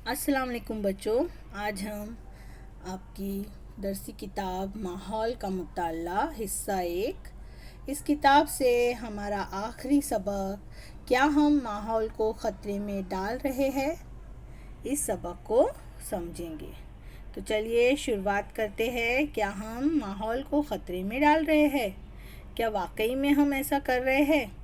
अस्सलाम वालेकुम बच्चों। आज हम आपकी दरसी किताब माहौल का मुताला हिस्सा 1 इस किताब से हमारा आखिरी सबक क्या हम माहौल को ख़तरे में डाल रहे हैं, इस सबक को समझेंगे। तो चलिए शुरुआत करते हैं। क्या हम माहौल को ख़तरे में डाल रहे हैं? क्या वाकई में हम ऐसा कर रहे हैं?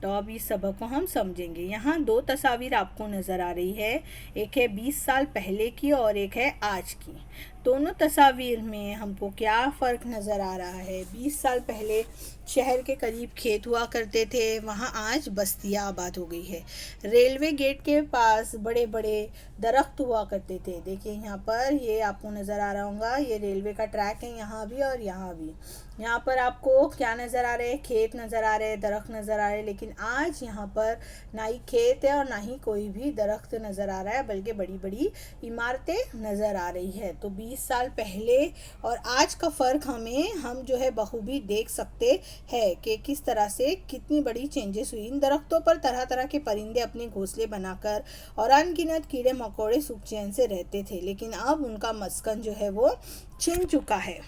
तो अब इस सबक को हम समझेंगे। यहाँ 2 तस्वीर आपको नज़र आ रही है। एक है 20 साल पहले की और एक है आज की। दोनों तस्वीर में हमको क्या फ़र्क नज़र आ रहा है? 20 साल पहले शहर के करीब खेत हुआ करते थे, वहाँ आज बस्तियाँ आबाद हो गई है। रेलवे गेट के पास बड़े बड़े दरख्त हुआ करते थे। देखिए यहाँ पर, ये आपको नज़र आ रहा होगा, ये रेलवे का ट्रैक है, यहाँ भी और यहाँ भी। यहाँ पर आपको क्या नज़र आ रहे हैं? खेत नज़र आ रहे हैं, दरख्त नज़र आ रहे हैं। लेकिन आज यहाँ पर ना ही खेत है और ना ही कोई भी दरख्त नज़र आ रहा है, बल्कि बड़ी बड़ी इमारतें नज़र आ रही है। तो 20 साल पहले और आज का फ़र्क हम जो है बखूबी देख सकते हैं कि किस तरह से कितनी बड़ी चेंजेस हुई। इन दरख्तों पर तरह तरह के परिंदे अपने घोंसले बनाकर और अनगिनत कीड़े मकोड़े सुख चैन से रहते थे, लेकिन अब उनका मस्कन जो है वो छिन चुका है।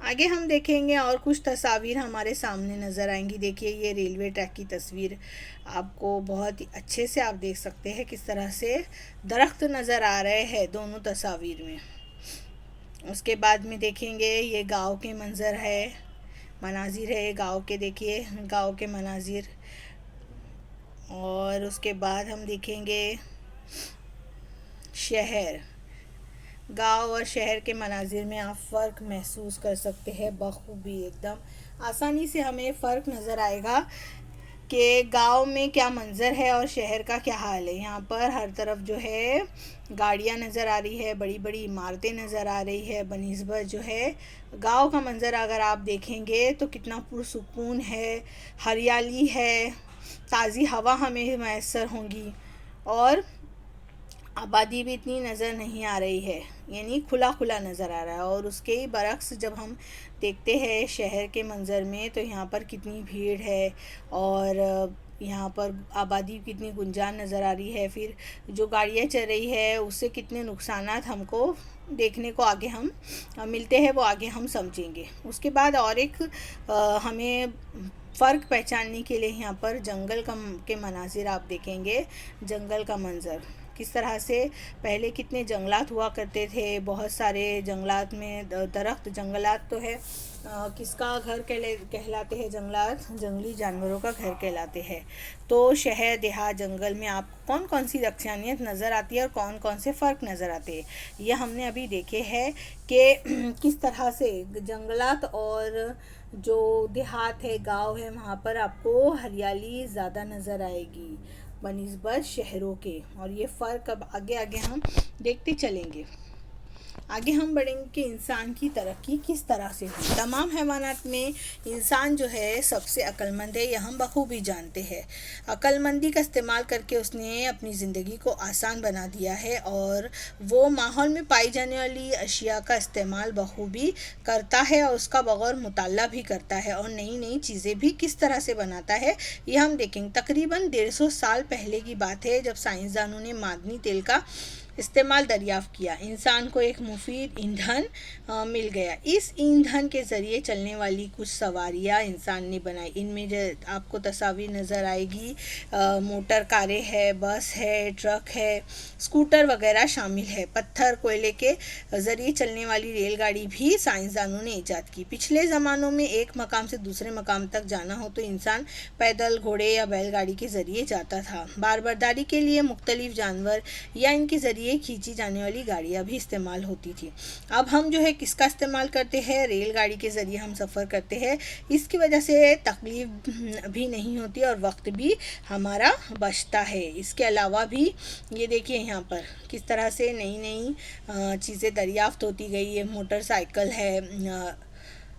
आगे हम देखेंगे और कुछ तस्वीर हमारे सामने नज़र आएंगी। देखिए ये रेलवे ट्रैक की तस्वीर आपको बहुत ही अच्छे से आप देख सकते हैं किस तरह से दरख्त नज़र आ रहे हैं दोनों तस्वीर में। उसके बाद में देखेंगे ये गांव के मंज़र है, मनाजिर है गांव के। देखिए गांव के मनाजिर। और उसके बाद हम देखेंगे शहर। गांव और शहर के मनाजिर में आप फ़र्क महसूस कर सकते हैं बखूबी। एकदम आसानी से हमें फ़र्क नज़र आएगा कि गांव में क्या मंज़र है और शहर का क्या हाल है। यहाँ पर हर तरफ जो है गाड़ियाँ नज़र आ रही है, बड़ी बड़ी इमारतें नज़र आ रही है बनिस्बत जो है गांव का मंज़र अगर आप देखेंगे तो कितना पुरसुकून है, हरियाली है, ताज़ी हवा हमें मैसर होंगी और आबादी भी इतनी नज़र नहीं आ रही है, यानी खुला खुला नज़र आ रहा है। और उसके ही बरक्स जब हम देखते हैं शहर के मंज़र में तो यहाँ पर कितनी भीड़ है और यहाँ पर आबादी कितनी गुंजान नज़र आ रही है। फिर जो गाड़ियाँ चल रही है उससे कितने नुकसानात हमको देखने को आगे हम मिलते हैं, वो आगे हम समझेंगे। उसके बाद और एक हमें फ़र्क पहचानने के लिए यहाँ पर जंगल के मनाजिर आप देखेंगे। जंगल का मंज़र किस तरह से पहले कितने जंगलात हुआ करते थे, बहुत सारे जंगलात में दरख्त। जंगलात तो है किसका घर कहलाते हैं? जंगलात जंगली जानवरों का घर कहलाते हैं। तो शहर देहात जंगल में आपको कौन कौन सी यकसानियत नज़र आती है और कौन कौन से फ़र्क नज़र आते हैं, ये हमने अभी देखे हैं कि किस तरह से जंगलात और जो देहात है, गांव है, वहाँ पर आपको हरियाली ज़्यादा नज़र आएगी बनिस्बत शहरों के। और ये फ़र्क अब आगे आगे हम देखते चलेंगे। आगे हम बढ़ेंगे कि इंसान की तरक्की किस तरह से हुई। तमाम हैवानात में इंसान जो है सबसे अक्लमंद है, यह हम बखूबी जानते हैं। अक्लमंदी का इस्तेमाल करके उसने अपनी ज़िंदगी को आसान बना दिया है और वो माहौल में पाई जाने वाली अशिया का इस्तेमाल बखूबी करता है और उसका बगौर मुताला भी करता है और नई नई चीज़ें भी किस तरह से बनाता है ये हम देखेंगे। तकरीबन 150 साल पहले की बात है जब साइंसदानों ने मादनी तेल का इस्तेमाल दरियाफ़्त किया। इंसान को एक मुफीद ईंधन मिल गया। इस ईंधन के ज़रिए चलने वाली कुछ सवारियाँ इंसान ने बनाई। इनमें जो आपको तस्वीर नज़र आएगी, मोटर कारें है, बस है, ट्रक है, स्कूटर वगैरह शामिल है। पत्थर कोयले के ज़रिए चलने वाली रेलगाड़ी भी साइंसदानों ने ईजाद की। पिछले ज़मानों में एक मकाम से दूसरे मकाम तक जाना हो तो इंसान पैदल, घोड़े या बैलगाड़ी के ज़रिए जाता था। बारबरदारी के लिए मुख्तलिफ जानवर या इनके ज़रिए खींची जाने वाली गाड़ियाँ भी इस्तेमाल होती थी। अब हम जो है किसका इस्तेमाल करते हैं? रेलगाड़ी के ज़रिए हम सफ़र करते हैं। इसकी वजह से तकलीफ़ भी नहीं होती और वक्त भी हमारा बचता है। इसके अलावा भी ये देखिए यहाँ पर किस तरह से नई नई चीज़ें दरियाफ़्त होती गई है। मोटरसाइकिल है,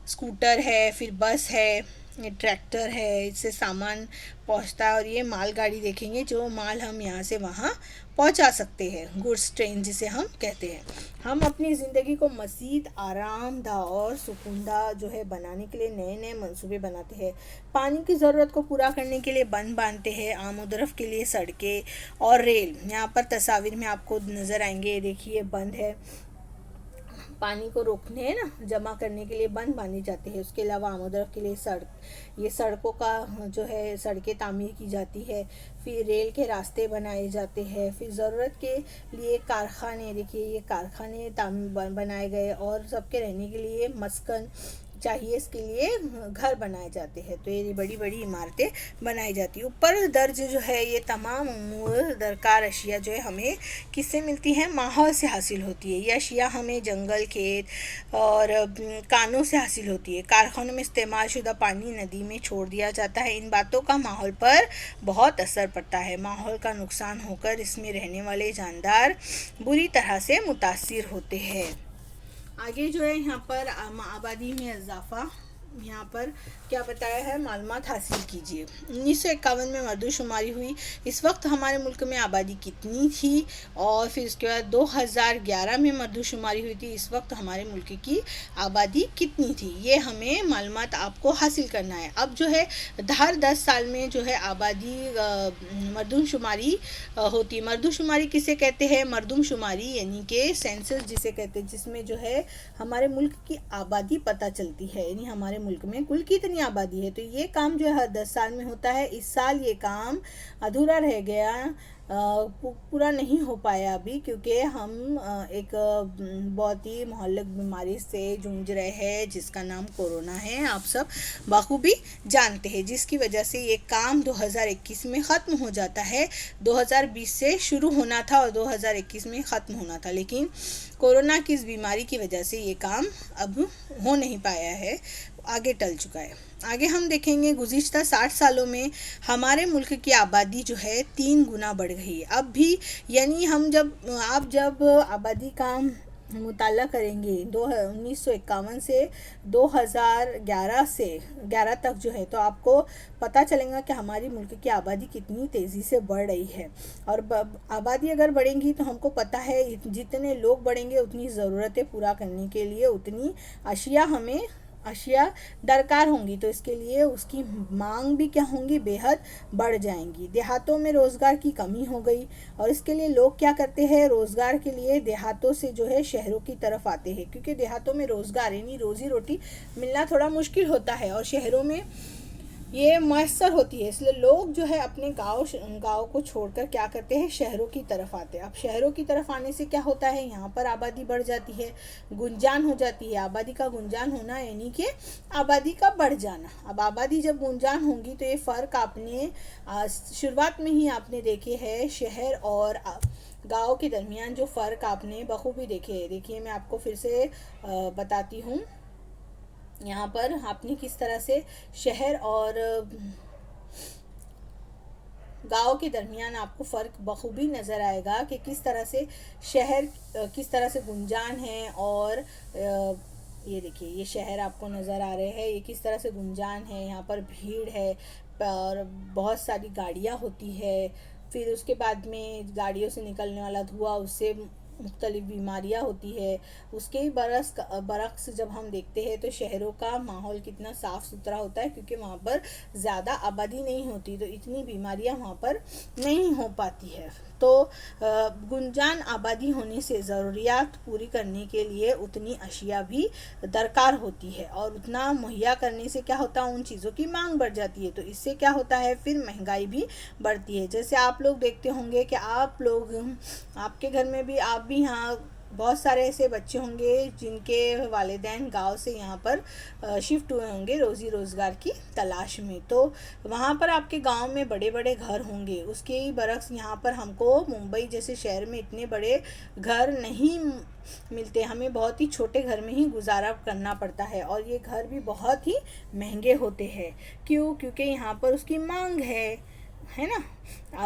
स्कूटर है, फिर बस है, ये ट्रैक्टर है, इससे सामान पहुंचता है। और ये मालगाड़ी देखेंगे, जो माल हम यहाँ से वहाँ पहुंचा सकते हैं, गुड्स ट्रेन जिसे हम कहते हैं। हम अपनी ज़िंदगी को मज़ीद आरामदा और सुकूनदा जो है बनाने के लिए नए नए मंसूबे बनाते हैं। पानी की ज़रूरत को पूरा करने के लिए बंद बांधते हैं, आमोदरफ़ के लिए सड़कें और रेल। यहाँ पर तस्वीर में आपको नज़र आएंगे, देखिए बंद है, पानी को रोकने है ना, जमा करने के लिए बंद बांधे जाते हैं। उसके अलावा आमोदरफ़ के लिए ये सड़कों का जो है सड़कें तामीर की जाती है, फिर रेल के रास्ते बनाए जाते हैं, फिर ज़रूरत के लिए कारखाने, देखिए ये कारखाने बनाए गए, और सबके रहने के लिए मस्कन चाहिए, इसके लिए घर बनाए जाते हैं। तो ये बड़ी बड़ी इमारतें बनाई जाती है। ऊपर दर्ज जो है ये तमाम उमूर दरकार अशिया जो है हमें किससे मिलती है, माहौल से हासिल होती है। ये अशिया हमें जंगल, खेत और कानों से हासिल होती है। कारखानों में इस्तेमाल शुदा पानी नदी में छोड़ दिया जाता है। इन बातों का माहौल पर बहुत असर पड़ता है। माहौल का नुकसान होकर इसमें रहने वाले जानदार बुरी तरह से मुतासिर होते हैं। आगे जो है यहाँ पर आबादी में इजाफा, यहाँ पर क्या बताया है, मालूमात हासिल कीजिए। 1951 में मरदमशुमारी हुई। इस वक्त हमारे मुल्क में आबादी कितनी थी, और फिर उसके बाद 2011 में मरदमशुमारी हुई थी, इस वक्त हमारे मुल्क की आबादी कितनी थी, ये हमें मालूमात आपको हासिल करना है। अब जो है हर 10 साल में जो है आबादी मरदमशुमारी होती है। मरदमशुमारी किसे कहते हैं, मरदमशुमारी यानी कि सेंसस जिसे कहते हैं, जिसमें जो है हमारे मुल्क की आबादी पता चलती है, यानी हमारे मुल्क में कुल कितनी आबादी है। तो ये काम जो है हर 10 साल में होता है। इस साल ये काम अधूरा रह गया, पूरा नहीं हो पाया अभी, क्योंकि हम एक बहुत ही मुहल्लिक बीमारी से जूझ रहे हैं, जिसका नाम कोरोना है, आप सब बखूबी जानते हैं, जिसकी वजह से ये काम 2021 में ख़त्म हो जाता है। 2020 से शुरू होना था और 2021 में ख़त्म होना था, लेकिन कोरोना की इस बीमारी की वजह से ये काम अब हो नहीं पाया है, आगे टल चुका है। आगे हम देखेंगे गुज़िश्ता 60 सालों में हमारे मुल्क की आबादी जो है 3 गुना बढ़ गई है। अब भी यानी आप जब आबादी का मुताला करेंगे 1951 से 2011 तक जो है, तो आपको पता चलेगा कि हमारी मुल्क की आबादी कितनी तेज़ी से बढ़ रही है। और आबादी अगर बढ़ेंगी तो हमको पता है जितने लोग बढ़ेंगे उतनी ज़रूरतें पूरा करने के लिए उतनी अशिया दरकार होंगी, तो इसके लिए उसकी मांग भी क्या होंगी, बेहद बढ़ जाएंगी। देहातों में रोज़गार की कमी हो गई, और इसके लिए लोग क्या करते हैं, रोज़गार के लिए देहातों से जो है शहरों की तरफ आते हैं, क्योंकि देहातों में रोज़गार यानी रोज़ी रोटी मिलना थोड़ा मुश्किल होता है, और शहरों में ये मैसर होती है। इसलिए लोग जो है अपने गांव को छोड़कर क्या करते हैं, शहरों की तरफ आते हैं। अब शहरों की तरफ आने से क्या होता है, यहाँ पर आबादी बढ़ जाती है, गुंजान हो जाती है। आबादी का गुंजान होना यानी कि आबादी का बढ़ जाना। अब आबादी जब गुंजान होंगी तो ये फ़र्क आपने शुरुआत में ही आपने देखे है, शहर और गाँव के दरमियान जो फ़र्क आपने बखूबी देखे है। देखिए मैं आपको फिर से बताती हूँ, यहाँ पर आपने किस तरह से शहर और गांव के दरमियान आपको फ़र्क बखूबी नज़र आएगा कि किस तरह से शहर किस तरह से गुंजान है, और ये देखिए ये शहर आपको नज़र आ रहे हैं, ये किस तरह से गुंजान है, यहाँ पर भीड़ है और बहुत सारी गाड़ियाँ होती है। फिर उसके बाद में गाड़ियों से निकलने वाला धुआं, उससे मुख्तलिफ बीमारियाँ होती है। उसके ही बरक्स जब हम देखते हैं तो शहरों का माहौल कितना साफ़ सुथरा होता है, क्योंकि वहाँ पर ज़्यादा आबादी नहीं होती, तो इतनी बीमारियाँ वहाँ पर नहीं हो पाती है। तो गुंजान आबादी होने से ज़रूरियात पूरी करने के लिए उतनी अशिया भी दरकार होती है, और उतना मुहैया करने से क्या होता है, उन चीज़ों की मांग बढ़ जाती है। तो इससे क्या होता है, फिर महंगाई भी बढ़ती है। जैसे आप लोग देखते होंगे कि आपके घर में भी, आप भी यहाँ बहुत सारे ऐसे बच्चे होंगे जिनके वालिदैन गांव से यहाँ पर शिफ्ट हुए होंगे रोज़ी रोज़गार की तलाश में। तो वहाँ पर आपके गांव में बड़े बड़े घर होंगे, उसके ही बरक्स यहाँ पर हमको मुंबई जैसे शहर में इतने बड़े घर नहीं मिलते, हमें बहुत ही छोटे घर में ही गुजारा करना पड़ता है, और ये घर भी बहुत ही महंगे होते हैं। क्यों? क्योंकि यहाँ पर उसकी मांग है ना।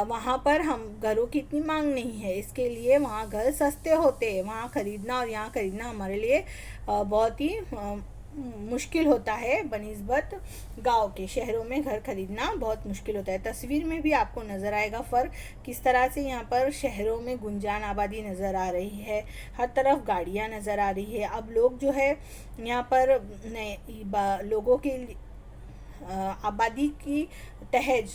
वहाँ पर हम घरों की इतनी मांग नहीं है, इसके लिए वहाँ घर सस्ते होते हैं, वहाँ ख़रीदना और यहाँ ख़रीदना हमारे लिए बहुत ही मुश्किल होता है बनिस्बत गांव के। शहरों में घर खरीदना बहुत मुश्किल होता है। तस्वीर में भी आपको नज़र आएगा फ़र्क, किस तरह से यहाँ पर शहरों में गुंजान आबादी नज़र आ रही है, हर तरफ गाड़ियाँ नज़र आ रही है। अब लोग जो है यहाँ पर लोगों के आबादी की तहज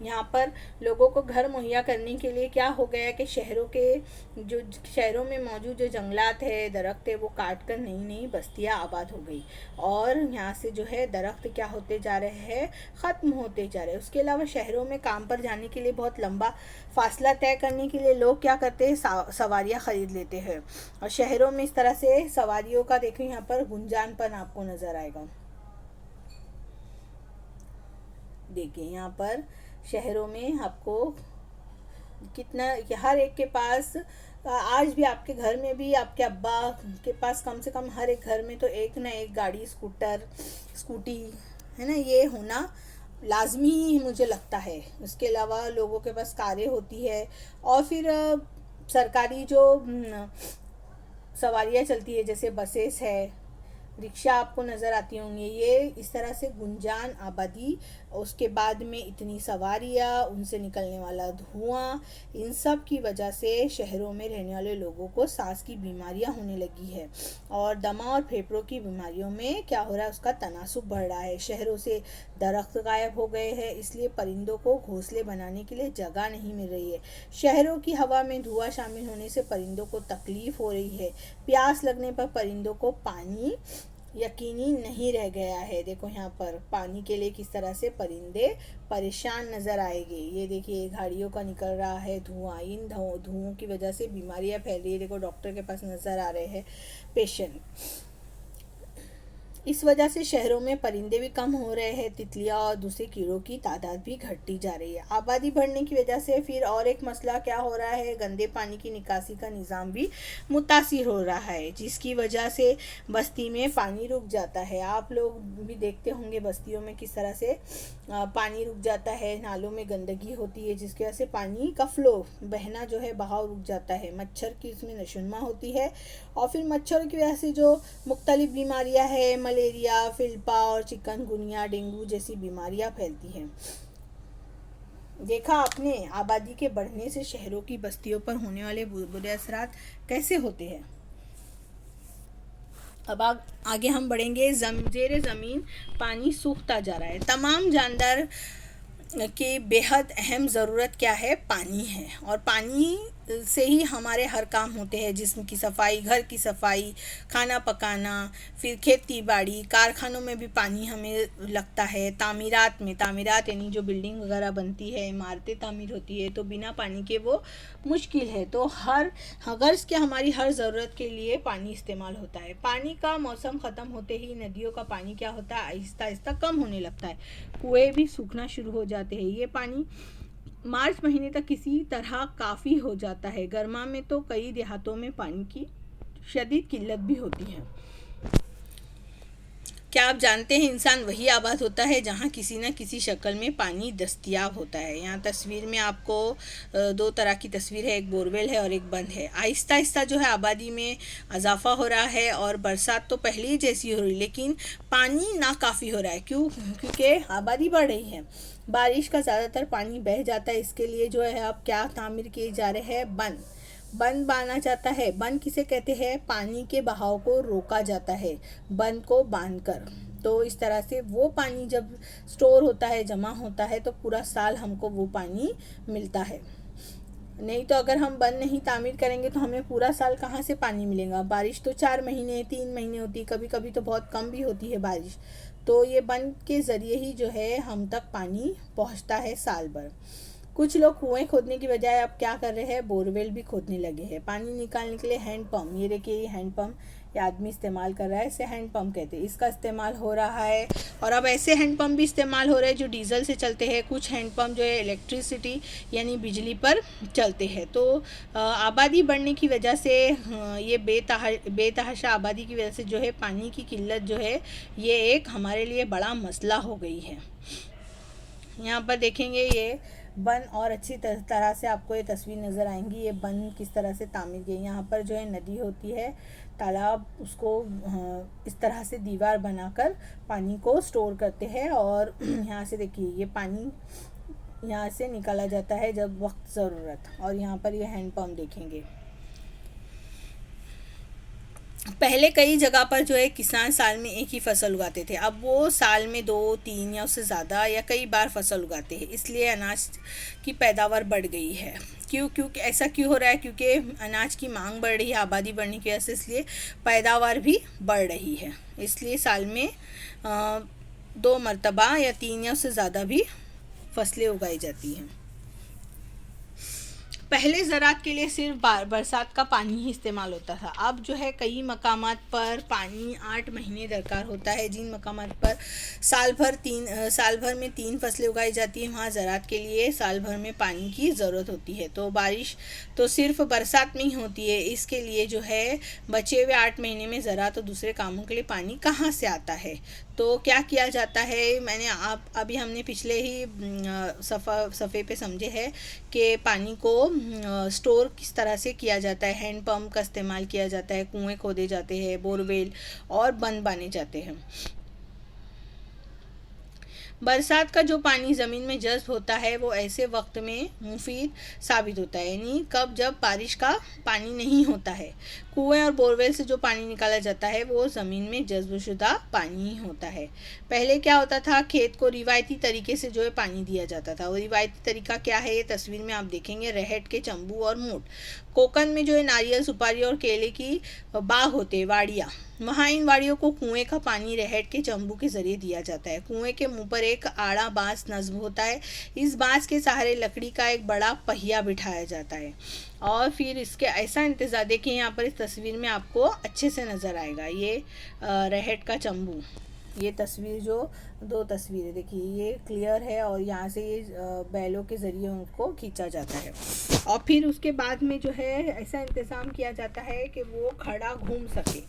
यहाँ पर लोगों को घर मुहैया करने के लिए क्या हो गया कि शहरों में मौजूद जो जंगलात है, दरख्त है, वो काट कर नई नई बस्तियाँ आबाद हो गई और यहाँ से जो है दरख्त क्या होते जा रहे हैं, ख़त्म होते जा रहे हैं। उसके अलावा शहरों में काम पर जाने के लिए बहुत लंबा फासला तय करने के लिए लोग क्या करते हैं, सवारियाँ ख़रीद लेते हैं और शहरों में इस तरह से सवारियों का देखिए यहाँ पर गुंजानपन आपको नज़र आएगा। देखिए यहाँ पर शहरों में आपको कितना, हर एक के पास आज भी आपके घर में भी आपके अब्बा के पास कम से कम हर एक घर में तो एक ना एक गाड़ी, स्कूटी है ना, ये होना लाजमी ही मुझे लगता है। उसके अलावा लोगों के पास कारें होती है और फिर सरकारी जो सवारियाँ चलती है जैसे बसेस है, रिक्शा आपको नज़र आती होंगी। ये इस तरह से गुंजान आबादी, उसके बाद में इतनी सवारियाँ, उनसे निकलने वाला धुआं, इन सब की वजह से शहरों में रहने वाले लोगों को सांस की बीमारियां होने लगी है और दमा और फेफड़ों की बीमारियों में क्या हो रहा है, उसका तनासुब बढ़ रहा है। शहरों से दरख्त गायब हो गए हैं, इसलिए परिंदों को घोंसले बनाने के लिए जगह नहीं मिल रही है। शहरों की हवा में धुआं शामिल होने से परिंदों को तकलीफ हो रही है। प्यास लगने पर परिंदों को पानी यकीनी नहीं रह गया है। देखो यहाँ पर पानी के लिए किस तरह से परिंदे परेशान नज़र आएंगे। ये देखिए गाड़ियों का निकल रहा है धुआं, इन धुओं की वजह से बीमारियाँ फैल रही है। देखो डॉक्टर के पास नज़र आ रहे हैं पेशेंट। इस वजह से शहरों में परिंदे भी कम हो रहे हैं, तितलियाँ और दूसरे कीड़ों की तादाद भी घटती जा रही है। आबादी बढ़ने की वजह से फिर और एक मसला क्या हो रहा है, गंदे पानी की निकासी का निज़ाम भी मुतासिर हो रहा है, जिसकी वजह से बस्ती में पानी रुक जाता है। आप लोग भी देखते होंगे बस्तियों में किस तरह से पानी रुक जाता है, नालों में गंदगी होती है, जिसकी वजह से पानी का फ्लो बहना जो है, बहाव रुक जाता है। मच्छर की इसमें नशुनमा होती है और फिर मच्छरों की वजह से जो मुख्तलिफ बीमारियां हैं, मलेरिया, फिल्पा और चिकनगुनिया, डेंगू जैसी बीमारियां फैलती हैं। देखा आपने आबादी के बढ़ने से शहरों की बस्तियों पर होने वाले बुरे असरात कैसे होते हैं। अब आगे हम बढ़ेंगे। ज़ेरे ज़मीन पानी सूखता जा रहा है। तमाम जानदार की बेहद अहम ज़रूरत क्या है, पानी है और पानी से ही हमारे हर काम होते हैं। जिस्म की सफाई, घर की सफाई, खाना पकाना, फिर खेती बाड़ी, कारखानों में भी पानी हमें लगता है। तामीरात यानी जो बिल्डिंग वगैरह बनती है, इमारतें तामीर होती है, तो बिना पानी के वो मुश्किल है। तो गर्ज़ के हमारी हर ज़रूरत के लिए पानी इस्तेमाल होता है। पानी का मौसम ख़त्म होते ही नदियों का पानी क्या होता है, आहिस्ता आहिस्ता कम होने लगता है। कुएँ भी सूखना शुरू हो जाते हैं। ये पानी मार्च महीने तक किसी तरह काफ़ी हो जाता है। गर्मा में तो कई देहातों में पानी की शदीद किल्लत भी होती है। क्या आप जानते हैं, इंसान वही आबाद होता है जहाँ किसी न किसी शक्ल में पानी दस्तयाब होता है। यहाँ तस्वीर में आपको दो तरह की तस्वीर है, एक बोरवेल है और एक बंद है। आहिस्ता आहिस्ता जो है आबादी में इजाफा हो रहा है और बरसात तो पहले ही जैसी हो रही, लेकिन पानी नाकाफ़ी हो रहा है। क्योंकि आबादी बढ़ रही है। बारिश का ज़्यादातर पानी बह जाता है। इसके लिए जो है अब क्या तामीर किए जा रहे हैं, बंद बांधा जाता है। बंद किसे कहते हैं, पानी के बहाव को रोका जाता है बंद को बांधकर। तो इस तरह से वो पानी जब स्टोर होता है, जमा होता है, तो पूरा साल हमको वो पानी मिलता है। नहीं तो अगर हम बंद नहीं तामीर करेंगे तो हमें पूरा साल कहाँ से पानी मिलेगा। बारिश तो 4 महीने 3 महीने होती, कभी कभी तो बहुत कम भी होती है बारिश। तो ये बंद के ज़रिए ही जो है हम तक पानी पहुँचता है साल भर। कुछ लोग कुएं खोदने की बजाय अब क्या कर रहे हैं, बोरवेल भी खोदने लगे हैं। पानी निकालने के लिए हैंडपम्प, ये देखिए ये हैंडपम्प ये आदमी इस्तेमाल कर रहा है, इसे हैंडपम्प कहते हैं। इसका इस्तेमाल हो रहा है और अब ऐसे हैंडपम्प भी इस्तेमाल हो रहे हैं जो डीजल से चलते हैं। कुछ हैंडपम्प जो है इलेक्ट्रिसिटी यानी बिजली पर चलते हैं। तो आबादी बढ़ने की वजह से ये बेतहाशा आबादी की वजह से जो है पानी की किल्लत जो है ये एक हमारे लिए बड़ा मसला हो गई है। यहाँ पर देखेंगे ये बन और अच्छी तरह से आपको ये तस्वीर नज़र आएंगी। ये बन किस तरह से तामीर गई, यहाँ पर जो है नदी होती है, तालाब, उसको इस तरह से दीवार बनाकर पानी को स्टोर करते हैं। और यहाँ से देखिए ये पानी यहाँ से निकाला जाता है जब वक्त ज़रूरत। और यहाँ पर ये हैंडपम्प देखेंगे। पहले कई जगह पर जो है किसान साल में एक ही फसल उगाते थे, अब वो साल में 2-3 या उससे ज़्यादा या कई बार फसल उगाते हैं। इसलिए अनाज की पैदावार बढ़ गई है। क्योंकि ऐसा क्यों हो रहा है? क्योंकि अनाज की मांग बढ़ रही है, आबादी बढ़ने की वजह से, इसलिए पैदावार भी बढ़ रही है। इसलिए साल में 2 मरतबा या 3 या उससे ज़्यादा भी फसलें उगाई जाती हैं। पहले ज़रात के लिए सिर्फ बरसात का पानी ही इस्तेमाल होता था। अब जो है कई मकामात पर पानी 8 महीने दरकार होता है। जिन मकामात पर साल भर में 3 फसलें उगाई जाती हैं, वहाँ ज़रात के लिए साल भर में पानी की ज़रूरत होती है। तो बारिश तो सिर्फ बरसात में ही होती है। इसके लिए जो है बचे हुए 8 महीने में ज़रात और दूसरे कामों के लिए पानी कहाँ से आता है? तो क्या किया जाता है, मैंने अभी हमने पिछले ही सफ़े पे समझे है कि पानी को स्टोर किस तरह से किया जाता है। हैंडपम्प का इस्तेमाल किया जाता है, कुएं खोदे जाते हैं, बोरवेल और बंद बने जाते हैं। बरसात का जो पानी ज़मीन में जज्ब होता है वो ऐसे वक्त में मुफीद साबित होता है, यानी जब बारिश का पानी नहीं होता है। कुएं और बोरवेल से जो पानी निकाला जाता है वो ज़मीन में जज्बशुदा पानी ही होता है। पहले क्या होता था, खेत को रिवायती तरीके से जो है पानी दिया जाता था। वो रिवायती तरीका क्या है, ये तस्वीर में आप देखेंगे। रहट के चंबू और मोट। कोकन में जो है नारियल, सुपारी और केले की बाग होते हैं, वाड़ियाँ। वहाँ इन वाड़ियों को कुएं का पानी रहट के चंबू के ज़रिए दिया जाता है। कुएं के मुंह पर एक आड़ा बांस नस्ब होता है। इस बांस के सहारे लकड़ी का एक बड़ा पहिया बिठाया जाता है और फिर इसके ऐसा इंतज़ार, देखिए यहाँ पर इस तस्वीर में आपको अच्छे से नज़र आएगा। ये रहट का चंबू, ये तस्वीर जो 2 तस्वीरें देखिए, ये क्लियर है और यहाँ से ये बैलों के ज़रिए उनको खींचा जाता है। और फिर उसके बाद में जो है ऐसा इंतज़ाम किया जाता है कि वो खड़ा घूम सके।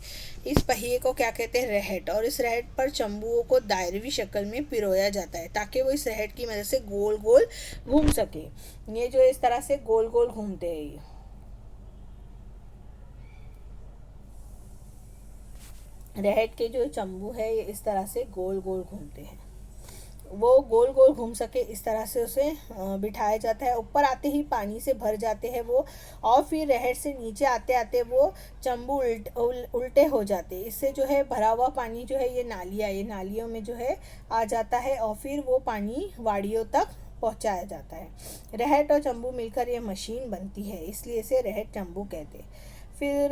इस पहिए को क्या कहते हैं, रहट। और इस रहट पर चंबुओं को दायरवी शक्ल में पिरोया जाता है ताकि वो इस रहट की मदद से गोल गोल घूम सके। ये जो इस तरह से गोल गोल घूमते हैं, ये रहट के जो चंबू है ये इस तरह से गोल गोल घूमते हैं। वो गोल गोल घूम सके इस तरह से उसे बिठाया जाता है। ऊपर आते ही पानी से भर जाते हैं वो, और फिर रहट से नीचे आते आते वो चंबू उल्टे हो जाते हैं। इससे जो है भरा हुआ पानी जो है ये नालियों में जो है आ जाता है और फिर वो पानी वाड़ियों तक पहुंचाया जाता है। रहट और चंबू मिलकर ये मशीन बनती है, इसलिए इसे रहट चंबू कहते हैं। फिर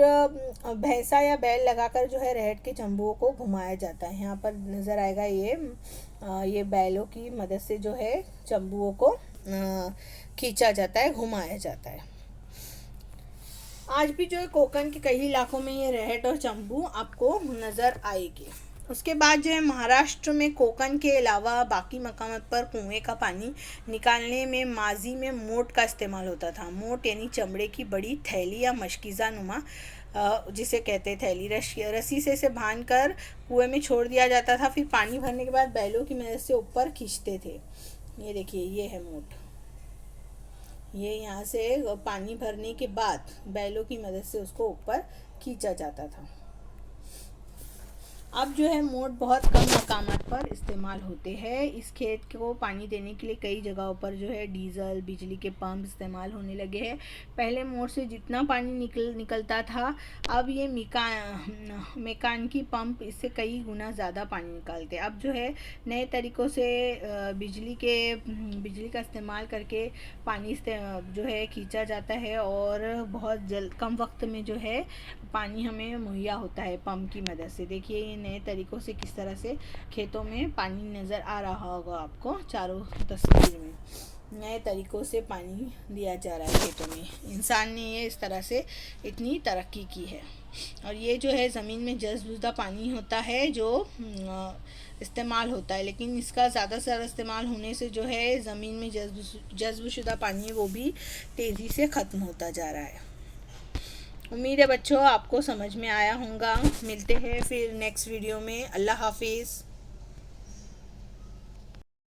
भैंसा या बैल लगाकर जो है रहट के चंबुओं को घुमाया जाता है। यहाँ पर नज़र आएगा ये बैलों की मदद से जो है चंबुओं को खींचा जाता है, घुमाया जाता है। आज भी जो है कोकन के कई इलाकों में ये रहट और चंबू आपको नज़र आएगी। उसके बाद जो है महाराष्ट्र में कोकन के अलावा बाकी मकामात पर कुएं का पानी निकालने में माजी में मोट का इस्तेमाल होता था। मोट यानी चमड़े की बड़ी थैली या मशकीज़ा नुमा, जिसे कहते हैं थैली, रस्सी से इसे बांध कर कुएं में छोड़ दिया जाता था। फिर पानी भरने के बाद बैलों की मदद से ऊपर खींचते थे। ये देखिए ये है मोट। ये यहाँ से पानी भरने के बाद बैलों की मदद से उसको ऊपर खींचा जाता था। अब जो है मोट बहुत कम मकामात पर इस्तेमाल होते हैं। इस खेत को पानी देने के लिए कई जगहों पर जो है डीजल, बिजली के पंप इस्तेमाल होने लगे हैं। पहले मोट से जितना पानी निकलता था, अब ये मेकानिकी पंप इससे कई गुना ज़्यादा पानी निकालते हैं। अब जो है नए तरीक़ों से बिजली का इस्तेमाल करके पानी जो है खींचा जाता है और बहुत कम वक्त में जो है पानी हमें मुहैया होता है पंप की मदद से। देखिए ये नए तरीक़ों से किस तरह से खेतों में पानी नज़र आ रहा होगा आपको चारों तस्वीर में। नए तरीक़ों से पानी दिया जा रहा है खेतों में। इंसान ने ये इस तरह से इतनी तरक्की की है। और ये जो है ज़मीन में जज्बुदा पानी होता है जो इस्तेमाल होता है, लेकिन इसका ज़्यादा से ज़्यादा इस्तेमाल होने से जो है ज़मीन में जज्बुशुदा पानी है वो भी तेज़ी से ख़त्म होता जा रहा है। उम्मीद है बच्चों आपको समझ में आया होगा। मिलते हैं फिर नेक्स्ट वीडियो में। अल्लाह हाफिज़।